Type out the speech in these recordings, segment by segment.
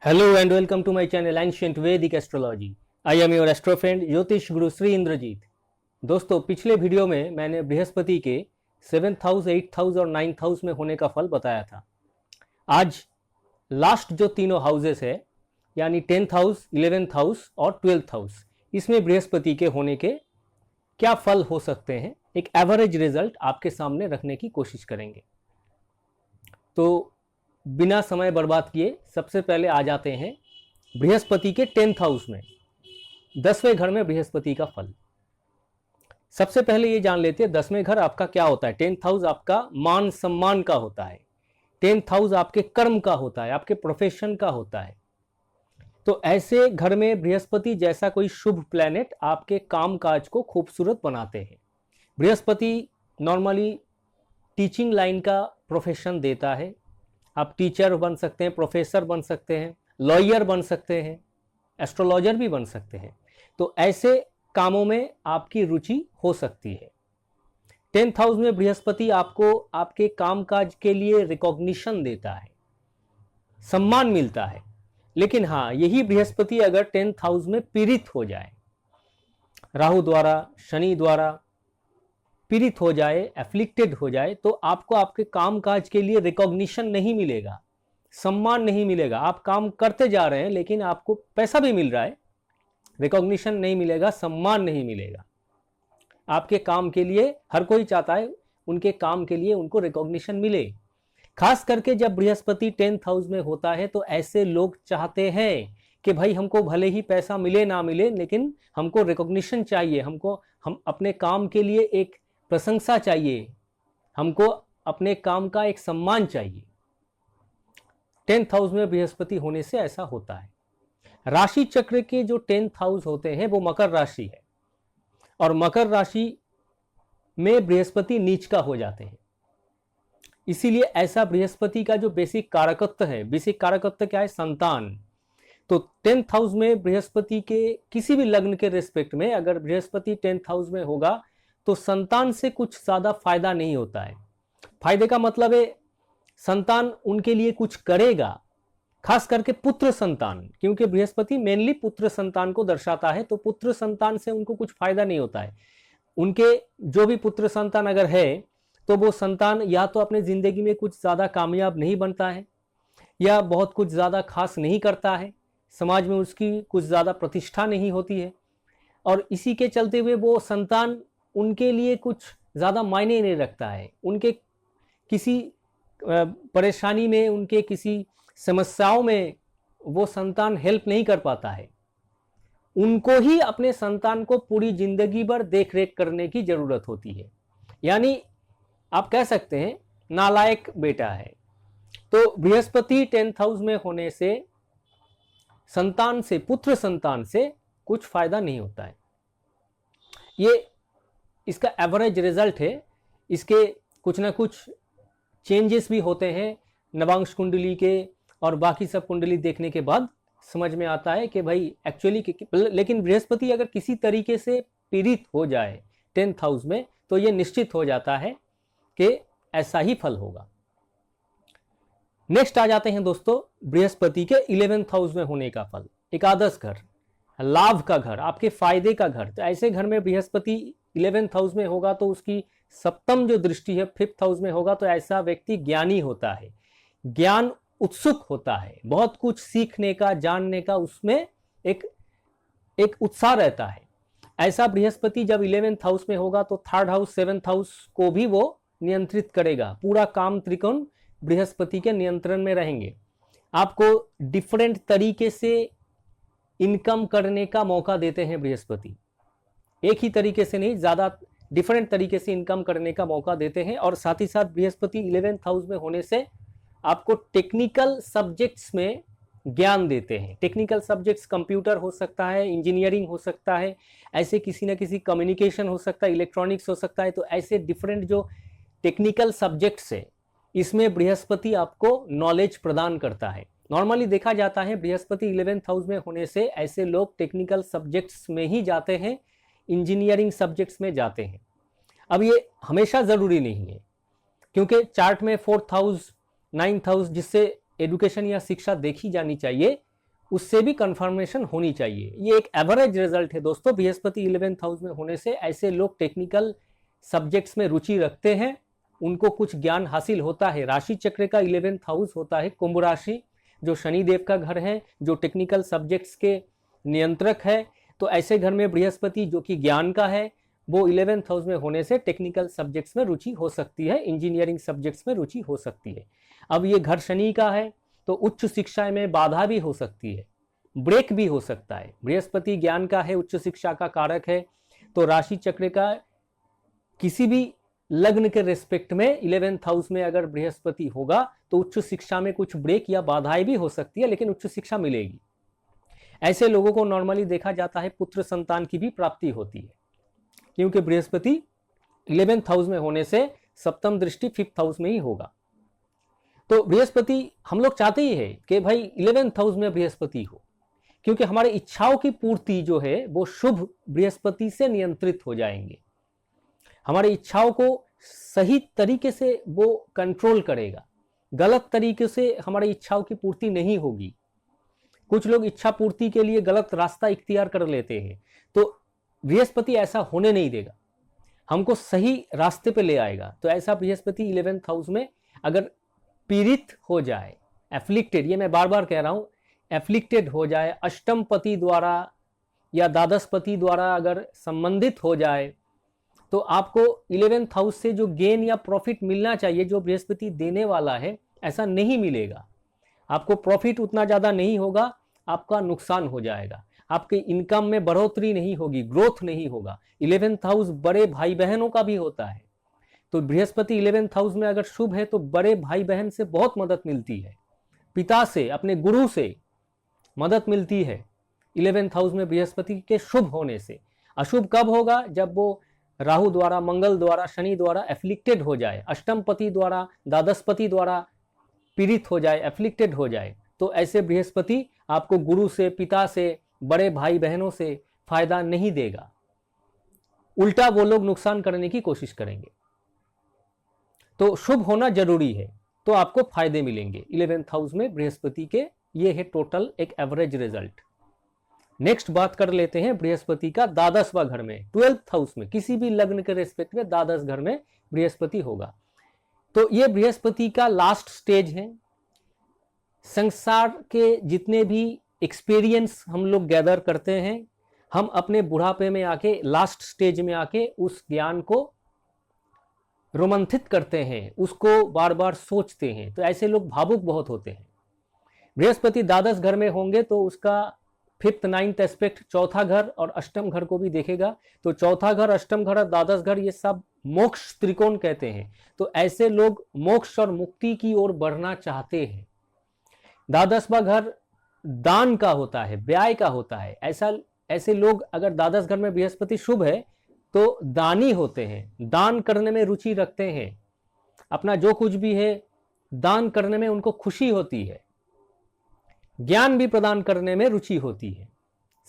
Hello and welcome to my channel Ancient Vedic Astrology. I am your astro friend ज्योतिष गुरु श्री इंद्रजीत। दोस्तों, पिछले video में मैंने बृहस्पति के 7th हाउस, 8th हाउस और 9th हाउस में होने का फल बताया था। आज लास्ट जो तीनों हाउसेस है यानी 10th हाउस, 11th हाउस और 12th हाउस, इसमें बृहस्पति के होने के क्या फल हो सकते हैं, एक एवरेज रिजल्ट आपके सामने रखने की कोशिश करेंगे। तो बिना समय बर्बाद किए सबसे पहले आ जाते हैं बृहस्पति के 10th हाउस में, 10वें घर में बृहस्पति का फल। सबसे पहले ये जान लेते हैं 10वें घर आपका क्या होता है। 10th हाउस आपका मान सम्मान का होता है, 10th हाउस आपके कर्म का होता है, आपके प्रोफेशन का होता है। तो ऐसे घर में बृहस्पति जैसा कोई शुभ प्लैनेट आपके काम काज को खूबसूरत बनाते हैं। बृहस्पति नॉर्मली टीचिंग लाइन का प्रोफेशन देता है। आप टीचर बन सकते हैं, प्रोफेसर बन सकते हैं, लॉयर बन सकते हैं, एस्ट्रोलॉजर भी बन सकते हैं। तो ऐसे कामों में आपकी रुचि हो सकती है। 10th हाउस में बृहस्पति आपको आपके कामकाज के लिए रिकॉग्निशन देता है, सम्मान मिलता है। लेकिन हाँ, यही बृहस्पति अगर 10th हाउस में पीड़ित हो जाए, राहु द्वारा, शनि द्वारा पीड़ित हो जाए, एफ्लिक्टेड हो जाए, तो आपको आपके कामकाज के लिए रिकॉग्निशन नहीं मिलेगा, सम्मान नहीं मिलेगा। आप काम करते जा रहे हैं लेकिन आपको पैसा भी मिल रहा है, रिकॉग्निशन नहीं मिलेगा, सम्मान नहीं मिलेगा। आपके काम के लिए हर कोई चाहता है उनके काम के लिए उनको रिकॉग्निशन मिले। खास करके जब बृहस्पति 10th हाउस में होता है तो ऐसे लोग चाहते हैं कि भाई हमको भले ही पैसा मिले ना मिले लेकिन हमको रिकॉग्निशन चाहिए, हम अपने काम के लिए एक प्रशंसा चाहिए, हमको अपने काम का एक सम्मान चाहिए। 10th हाउस में बृहस्पति होने से ऐसा होता है। राशि चक्र के जो 10th हाउस होते हैं वो मकर राशि है और मकर राशि में बृहस्पति नीच का हो जाते हैं। इसीलिए ऐसा बृहस्पति का जो बेसिक कारकत्व है, बेसिक कारकत्व क्या है? संतान। तो 10th हाउस में बृहस्पति के किसी भी लग्न के रिस्पेक्ट में अगर बृहस्पति 10th हाउस में होगा तो संतान से कुछ ज्यादा फायदा नहीं होता है। फायदे का मतलब है संतान उनके लिए कुछ करेगा, खास करके पुत्र संतान, क्योंकि बृहस्पति मेनली पुत्र संतान को दर्शाता है। तो पुत्र संतान से उनको कुछ फायदा नहीं होता है। उनके जो भी पुत्र संतान अगर है तो वो संतान या तो अपने जिंदगी में कुछ ज्यादा कामयाब नहीं बनता है या बहुत कुछ ज्यादा खास नहीं करता है, समाज में उसकी कुछ ज्यादा प्रतिष्ठा नहीं होती है और इसी के चलते हुए वो संतान उनके लिए कुछ ज़्यादा मायने नहीं रखता है। उनके किसी परेशानी में, उनके किसी समस्याओं में वो संतान हेल्प नहीं कर पाता है। उनको ही अपने संतान को पूरी जिंदगी भर देख रेख करने की ज़रूरत होती है। यानी आप कह सकते हैं नालायक बेटा है। तो बृहस्पति 10th हाउस में होने से संतान से, पुत्र संतान से कुछ फायदा नहीं होता है। ये इसका एवरेज रिजल्ट है। इसके कुछ ना कुछ चेंजेस भी होते हैं नवांश कुंडली के और बाकी सब कुंडली देखने के बाद समझ में आता है कि भाई एक्चुअली, लेकिन बृहस्पति अगर किसी तरीके से पीड़ित हो जाए 10th हाउस में तो ये निश्चित हो जाता है कि ऐसा ही फल होगा। नेक्स्ट आ जाते हैं दोस्तों बृहस्पति के 11th हाउस में होने का फल। एकादश घर, लाभ का घर, आपके फायदे का घर। तो ऐसे घर में बृहस्पति 11th हाउस में होगा तो उसकी सप्तम जो दृष्टि है 5th हाउस में होगा तो ऐसा व्यक्ति ज्ञानी होता है, ज्ञान उत्सुक होता है, बहुत कुछ सीखने का, जानने का उसमें एक उत्साह रहता है। ऐसा बृहस्पति जब 11th हाउस में होगा तो 3rd हाउस, 7th हाउस को भी वो नियंत्रित करेगा। पूरा काम त्रिकोण बृहस्पति के नियंत्रण में रहेंगे। आपको डिफरेंट तरीके से इनकम करने का मौका देते हैं बृहस्पति। एक ही तरीके से नहीं, ज़्यादा डिफरेंट तरीके से इनकम करने का मौका देते हैं। और साथ ही साथ बृहस्पति 11th हाउस में होने से आपको टेक्निकल सब्जेक्ट्स में ज्ञान देते हैं। टेक्निकल सब्जेक्ट्स कंप्यूटर हो सकता है, इंजीनियरिंग हो सकता है, ऐसे किसी न किसी कम्युनिकेशन हो सकता है, इलेक्ट्रॉनिक्स हो सकता है। तो ऐसे डिफरेंट जो टेक्निकल सब्जेक्ट्स है इसमें बृहस्पति आपको नॉलेज प्रदान करता है। नॉर्मली देखा जाता है बृहस्पति 11th हाउस में होने से ऐसे लोग टेक्निकल सब्जेक्ट्स में ही जाते हैं, इंजीनियरिंग सब्जेक्ट्स में जाते हैं। अब ये हमेशा ज़रूरी नहीं है क्योंकि चार्ट में 4th हाउस, 9th हाउस जिससे एजुकेशन या शिक्षा देखी जानी चाहिए, उससे भी कंफर्मेशन होनी चाहिए। ये एक एवरेज रिजल्ट है दोस्तों। बृहस्पति 11th हाउस में होने से ऐसे लोग टेक्निकल सब्जेक्ट्स में रुचि रखते हैं, उनको कुछ ज्ञान हासिल होता है। राशि चक्र का 11th हाउस होता है कुंभ राशि, जो शनिदेव का घर है, जो टेक्निकल सब्जेक्ट्स के नियंत्रक है। तो ऐसे घर में बृहस्पति जो कि ज्ञान का है, वो 11th हाउस में होने से टेक्निकल सब्जेक्ट्स में रुचि हो सकती है, इंजीनियरिंग सब्जेक्ट्स में रुचि हो सकती है। अब ये घर शनि का है तो उच्च शिक्षा में बाधा भी हो सकती है, ब्रेक भी हो सकता है। बृहस्पति ज्ञान का है, उच्च शिक्षा का कारक है, तो राशि चक्र का किसी भी लग्न के रेस्पेक्ट में 11th हाउस में अगर बृहस्पति होगा तो उच्च शिक्षा में कुछ ब्रेक या बाधाएं भी हो सकती है, लेकिन उच्च शिक्षा मिलेगी। ऐसे लोगों को नॉर्मली देखा जाता है पुत्र संतान की भी प्राप्ति होती है, क्योंकि बृहस्पति 11th हाउस में होने से सप्तम दृष्टि 5th हाउस में ही होगा। तो बृहस्पति हम लोग चाहते ही है कि भाई 11th हाउस में बृहस्पति हो, क्योंकि हमारी इच्छाओं की पूर्ति जो है वो शुभ बृहस्पति से नियंत्रित हो जाएंगे। हमारी इच्छाओं को सही तरीके से वो कंट्रोल करेगा, गलत तरीके से हमारी इच्छाओं की पूर्ति नहीं होगी। कुछ लोग इच्छा पूर्ति के लिए गलत रास्ता इख्तियार कर लेते हैं, तो बृहस्पति ऐसा होने नहीं देगा, हमको सही रास्ते पे ले आएगा। तो ऐसा बृहस्पति 11th हाउस में अगर पीड़ित हो जाए, एफ्लिक्टेड, ये मैं बार बार कह रहा हूं, एफ्लिक्टेड हो जाए, अष्टम पति द्वारा या द्वादश पति द्वारा अगर संबंधित हो जाए, तो आपको 11th हाउस से जो गेन या प्रॉफिट मिलना चाहिए, जो बृहस्पति देने वाला है, ऐसा नहीं मिलेगा। आपको प्रॉफिट उतना ज़्यादा नहीं होगा, आपका नुकसान हो जाएगा, आपके इनकम में बढ़ोतरी नहीं होगी, ग्रोथ नहीं होगा। 11th हाउस बड़े भाई बहनों का भी होता है, तो बृहस्पति 11th हाउस में अगर शुभ है तो बड़े भाई बहन से बहुत मदद मिलती है, पिता से, अपने गुरु से मदद मिलती है 11th हाउस में बृहस्पति के शुभ होने से। अशुभ कब होगा? जब वो राहु द्वारा, मंगल द्वारा, शनि द्वारा एफ्लिक्टेड हो जाए, अष्टम पति द्वारा, द्वादश पति द्वारा पीड़ित हो जाए, एफ्लिक्टेड हो जाए। तो ऐसे बृहस्पति आपको गुरु से, पिता से, बड़े भाई बहनों से फायदा नहीं देगा, उल्टा वो लोग नुकसान करने की कोशिश करेंगे। तो शुभ होना जरूरी है, तो आपको फायदे मिलेंगे 11th हाउस में बृहस्पति के। ये है टोटल एक एवरेज रिजल्ट। नेक्स्ट बात कर लेते हैं बृहस्पति का द्वादशवां घर में, 12th हाउस में, किसी भी लग्न के रेस्पेक्ट में द्वादश घर में बृहस्पति होगा। तो ये बृहस्पति का लास्ट स्टेज है। संसार के जितने भी एक्सपीरियंस हम लोग गैदर करते हैं, हम अपने बुढ़ापे में आके, लास्ट स्टेज में आके उस ज्ञान को रोमंथित करते हैं, उसको बार बार सोचते हैं। तो ऐसे लोग भावुक बहुत होते हैं। बृहस्पति द्वादश घर में होंगे तो उसका 5th 9th एस्पेक्ट चौथा घर और अष्टम घर को भी देखेगा। तो चौथा घर, अष्टम घर और द्वादश घर, ये सब मोक्ष त्रिकोण कहते हैं। तो ऐसे लोग मोक्ष और मुक्ति की ओर बढ़ना चाहते हैं। द्वादशवां घर दान का होता है, व्यय का होता है। ऐसे लोग अगर द्वादश घर में बृहस्पति शुभ है तो दानी होते हैं, दान करने में रुचि रखते हैं, अपना जो कुछ भी है दान करने में उनको खुशी होती है, ज्ञान भी प्रदान करने में रुचि होती है,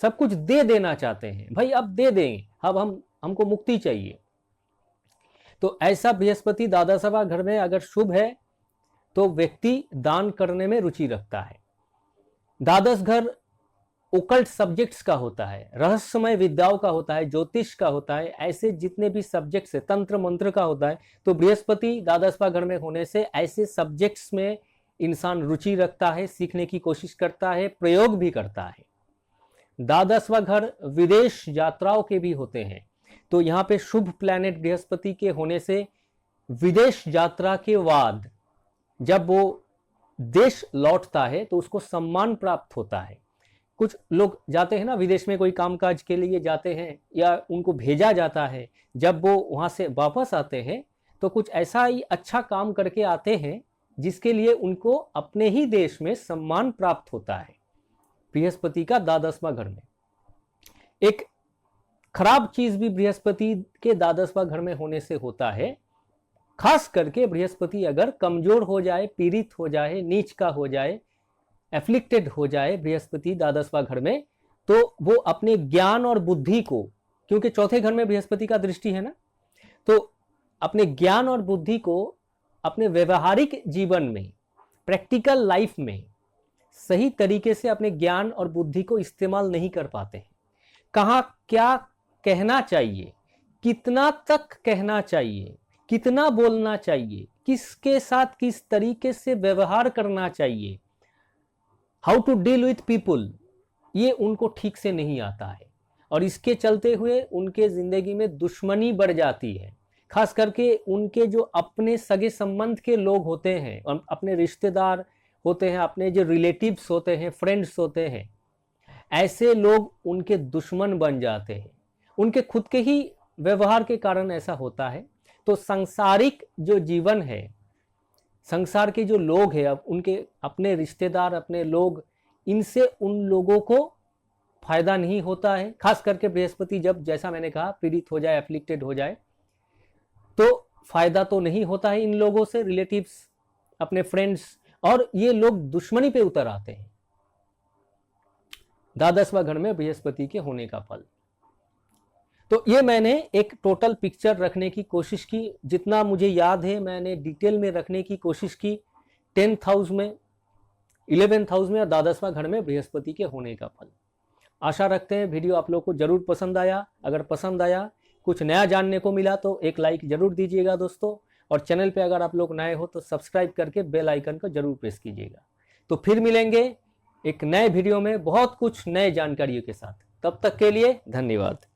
सब कुछ दे देना चाहते हैं, भाई अब दे देंगे, अब हमको मुक्ति चाहिए। तो ऐसा बृहस्पति द्वादशवां घर में अगर शुभ है तो व्यक्ति दान करने में रुचि रखता है। द्वादश घर ओकल्ट सब्जेक्ट्स का होता है, रहस्यमय विद्याओं का होता है, ज्योतिष का होता है, ऐसे जितने भी सब्जेक्ट्स है, तंत्र मंत्र का होता है। तो बृहस्पति द्वादशवां घर में होने से ऐसे सब्जेक्ट्स में इंसान रुचि रखता है, सीखने की कोशिश करता है, प्रयोग भी करता है। द्वादशवां घर विदेश यात्राओं के भी होते हैं। तो यहाँ पे शुभ प्लैनेट बृहस्पति के होने से विदेश यात्रा के बाद जब वो देश लौटता है तो उसको सम्मान प्राप्त होता है। कुछ लोग जाते हैं ना विदेश में, कोई कामकाज के लिए जाते हैं या उनको भेजा जाता है, जब वो वहाँ से वापस आते हैं तो कुछ ऐसा ही अच्छा काम करके आते हैं जिसके लिए उनको अपने ही देश में सम्मान प्राप्त होता है। बृहस्पति का द्वादशवां घर में एक खराब चीज भी बृहस्पति के द्वादशवां घर में होने से होता है। खास करके बृहस्पति अगर कमजोर हो जाए, पीड़ित हो जाए, नीच का हो जाए, एफ्लिक्टेड हो जाए बृहस्पति द्वादशवां घर में, तो वो अपने ज्ञान और बुद्धि को, क्योंकि चौथे घर में बृहस्पति का दृष्टि है ना, तो अपने ज्ञान और बुद्धि को अपने व्यवहारिक जीवन में, प्रैक्टिकल लाइफ में, सही तरीके से अपने ज्ञान और बुद्धि को इस्तेमाल नहीं कर पाते हैं। कहाँ क्या कहना चाहिए, कितना तक कहना चाहिए, कितना बोलना चाहिए, किसके साथ किस तरीके से व्यवहार करना चाहिए, how to deal with people, ये उनको ठीक से नहीं आता है। और इसके चलते हुए उनके जिंदगी में दुश्मनी बढ़ जाती है। खास करके उनके जो अपने सगे संबंध के लोग होते हैं और अपने रिश्तेदार होते हैं, अपने जो रिलेटिव्स होते हैं, फ्रेंड्स होते हैं, ऐसे लोग उनके दुश्मन बन जाते हैं। उनके खुद के ही व्यवहार के कारण ऐसा होता है। तो सांसारिक जो जीवन है, संसार के जो लोग हैं, अब उनके अपने रिश्तेदार, अपने लोग, इनसे उन लोगों को फायदा नहीं होता है। खास करके बृहस्पति जब, जैसा मैंने कहा, पीड़ित हो जाए, एफ्लिक्टेड हो जाए, तो फायदा तो नहीं होता है इन लोगों से, रिलेटिव्स, अपने फ्रेंड्स, और ये लोग दुश्मनी पे उतर आते हैं। 12वां घर में बृहस्पति के होने का फल। तो ये मैंने एक टोटल पिक्चर रखने की कोशिश की, जितना मुझे याद है मैंने डिटेल में रखने की कोशिश की। 10th हाउस में, 11th हाउस में और 12वां घर में बृहस्पति के होने का फल। आशा रखते हैं वीडियो आप लोग को जरूर पसंद आया। अगर पसंद आया, कुछ नया जानने को मिला, तो एक लाइक जरूर दीजिएगा दोस्तों। और चैनल पे अगर आप लोग नए हो तो सब्सक्राइब करके बेल आइकन को जरूर प्रेस कीजिएगा। तो फिर मिलेंगे एक नए वीडियो में बहुत कुछ नए जानकारियों के साथ। तब तक के लिए धन्यवाद।